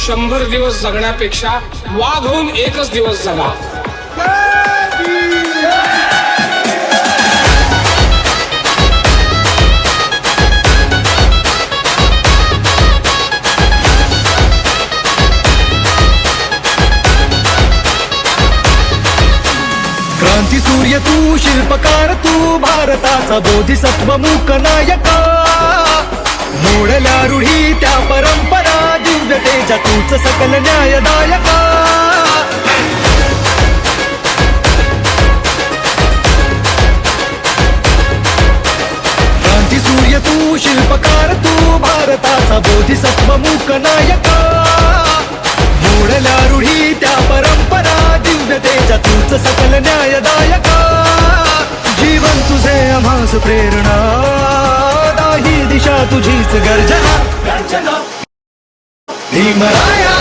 100 दिवस जगण्यापेक्षा वाघ होऊन एकच दिवस जगा. क्रांती सूर्य तू, शिल्पकार तू, भारताचा बोधिसत्व मूक नायका. मोडल्या रूढी त्या परंपरा, दिव्यतेच्या तूच सकल न्यायदायका. क्रांती सूर्य तू, शिल्पकार तू, भारताचा बोधिसत्व मूक नायका. मोडल्या रूढी त्या परंपरा, दिव्यतेच्या तूच सकल न्यायदायका. जीवन तुझे आम्हास प्रेरणा, दाही दिशा तुझीच गर्जना. भीमराया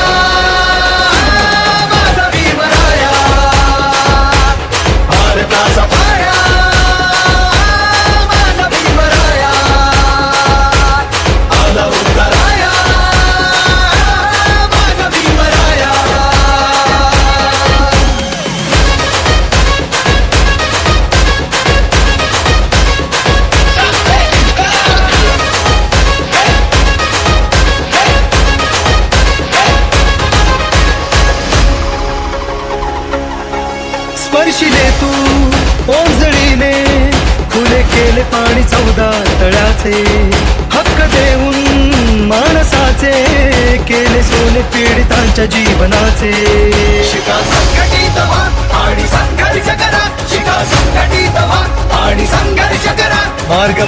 माझा भीमराया, भारताचा पाया माझा भीमराया. आला उतराया माझा भीमराया. स्पर्शिले तू ओंजळीने, खुले केले पाणी 14 तळ्याचे. हक्क देऊन माणसाचे, केले सोने पीडितांच्या जीवनाचे. शिका संघटित व्हा आणि संघर्ष करा, शिका संघटित व्हा आणि संघर्ष करा. मार्ग